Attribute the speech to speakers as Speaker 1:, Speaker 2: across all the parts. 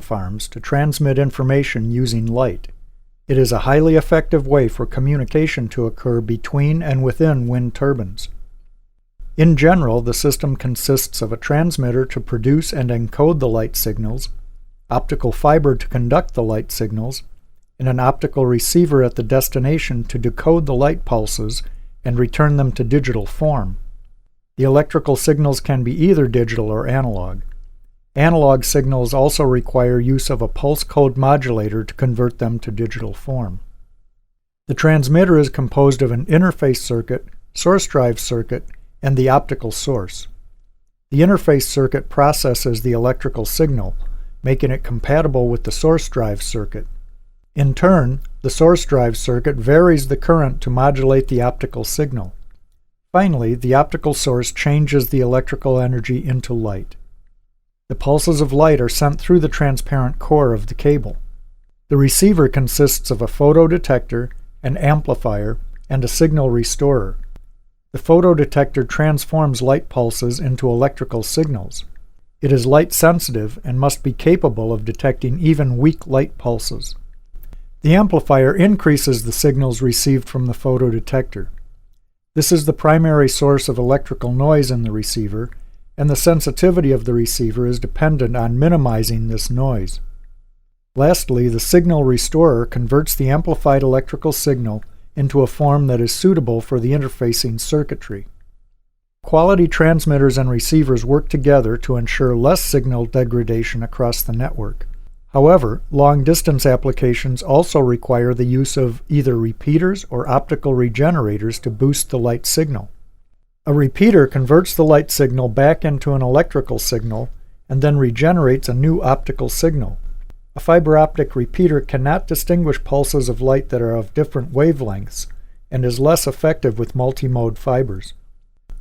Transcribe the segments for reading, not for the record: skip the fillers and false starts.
Speaker 1: farms to transmit information using light. It is a highly effective way for communication to occur between and within wind turbines. In general, the system consists of a transmitter to produce and encode the light signals, optical fiber to conduct the light signals, and an optical receiver at the destination to decode the light pulses and return them to digital form. The electrical signals can be either digital or analog. Analog signals also require use of a pulse code modulator to convert them to digital form. The transmitter is composed of an interface circuit, source drive circuit, and the optical source. The interface circuit processes the electrical signal, making it compatible with the source drive circuit. In turn, the source drive circuit varies the current to modulate the optical signal. Finally, the optical source changes the electrical energy into light. The pulses of light are sent through the transparent core of the cable. The receiver consists of a photodetector, an amplifier, and a signal restorer. The photodetector transforms light pulses into electrical signals. It is light sensitive and must be capable of detecting even weak light pulses. The amplifier increases the signals received from the photodetector. This is the primary source of electrical noise in the receiver, and the sensitivity of the receiver is dependent on minimizing this noise. Lastly, the signal restorer converts the amplified electrical signal into a form that is suitable for the interfacing circuitry. Quality transmitters and receivers work together to ensure less signal degradation across the network. However, long-distance applications also require the use of either repeaters or optical regenerators to boost the light signal. A repeater converts the light signal back into an electrical signal and then regenerates a new optical signal. A fiber optic repeater cannot distinguish pulses of light that are of different wavelengths and is less effective with multimode fibers.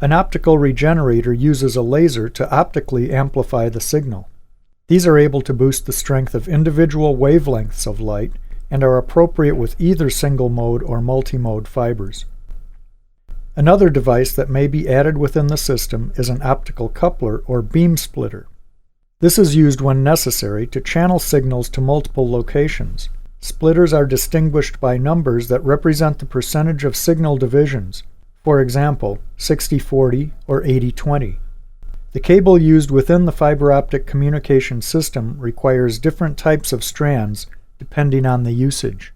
Speaker 1: An optical regenerator uses a laser to optically amplify the signal. These are able to boost the strength of individual wavelengths of light and are appropriate with either single-mode or multimode fibers. Another device that may be added within the system is an optical coupler or beam splitter. This is used when necessary to channel signals to multiple locations. Splitters are distinguished by numbers that represent the percentage of signal divisions, for example, 60-40 or 80-20. The cable used within the fiber optic communication system requires different types of strands depending on the usage.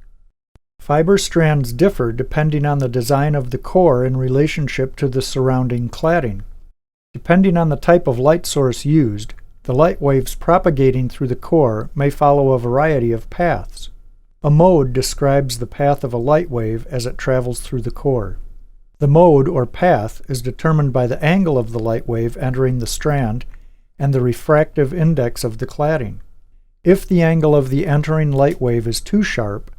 Speaker 1: Fiber strands differ depending on the design of the core in relationship to the surrounding cladding. Depending on the type of light source used, the light waves propagating through the core may follow a variety of paths. A mode describes the path of a light wave as it travels through the core. The mode or path is determined by the angle of the light wave entering the strand and the refractive index of the cladding. If the angle of the entering light wave is too sharp,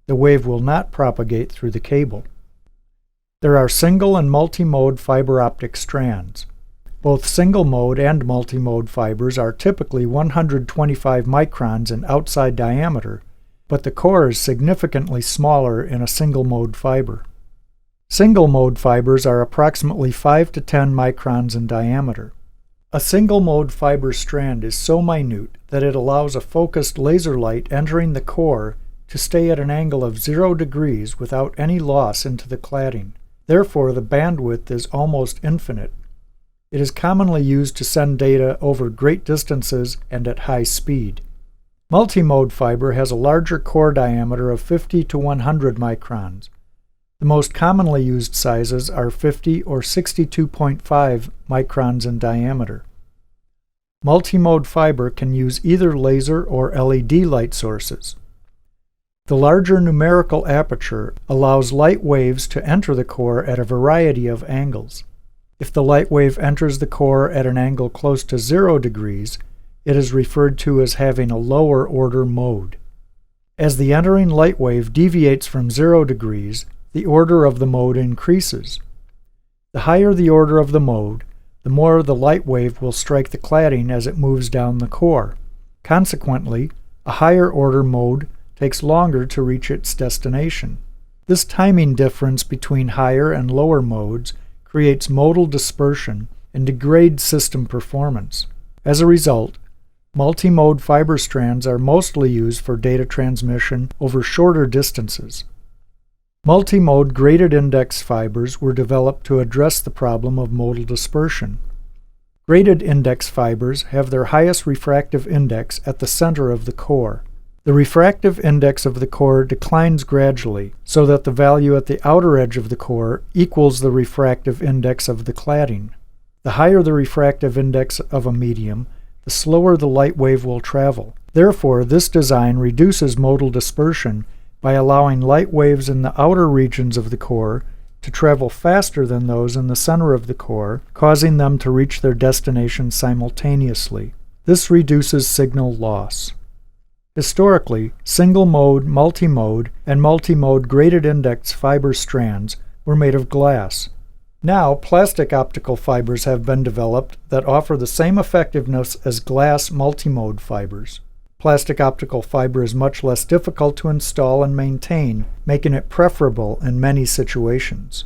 Speaker 1: the wave will not propagate through the cable. There are single and multi-mode fiber optic strands. Both single-mode and multi-mode fibers are typically 125 microns in outside diameter, but the core is significantly smaller in a single-mode fiber. Single-mode fibers are approximately 5 to 10 microns in diameter. A single-mode fiber strand is so minute that it allows a focused laser light entering the core to stay at an angle of 0 degrees without any loss into the cladding. Therefore, the bandwidth is almost infinite. It is commonly used to send data over great distances and at high speed. Multimode fiber has a larger core diameter of 50 to 100 microns. The most commonly used sizes are 50 or 62.5 microns in diameter. Multimode fiber can use either laser or LED light sources. The larger numerical aperture allows light waves to enter the core at a variety of angles. If the light wave enters the core at an angle close to 0 degrees, it is referred to as having a lower order mode. As the entering light wave deviates from 0 degrees, the order of the mode increases. The higher the order of the mode, the more the light wave will strike the cladding as it moves down the core. Consequently, a higher order mode takes longer to reach its destination. This timing difference between higher and lower modes creates modal dispersion and degrades system performance. As a result, multi-mode fiber strands are mostly used for data transmission over shorter distances. Multi-mode graded index fibers were developed to address the problem of modal dispersion. Graded index fibers have their highest refractive index at the center of the core. The refractive index of the core declines gradually, so that the value at the outer edge of the core equals the refractive index of the cladding. The higher the refractive index of a medium, the slower the light wave will travel. Therefore, this design reduces modal dispersion by allowing light waves in the outer regions of the core to travel faster than those in the center of the core, causing them to reach their destination simultaneously. This reduces signal loss. Historically, single-mode, multi-mode, and multi-mode graded index fiber strands were made of glass. Now, plastic optical fibers have been developed that offer the same effectiveness as glass multi-mode fibers. Plastic optical fiber is much less difficult to install and maintain, making it preferable in many situations.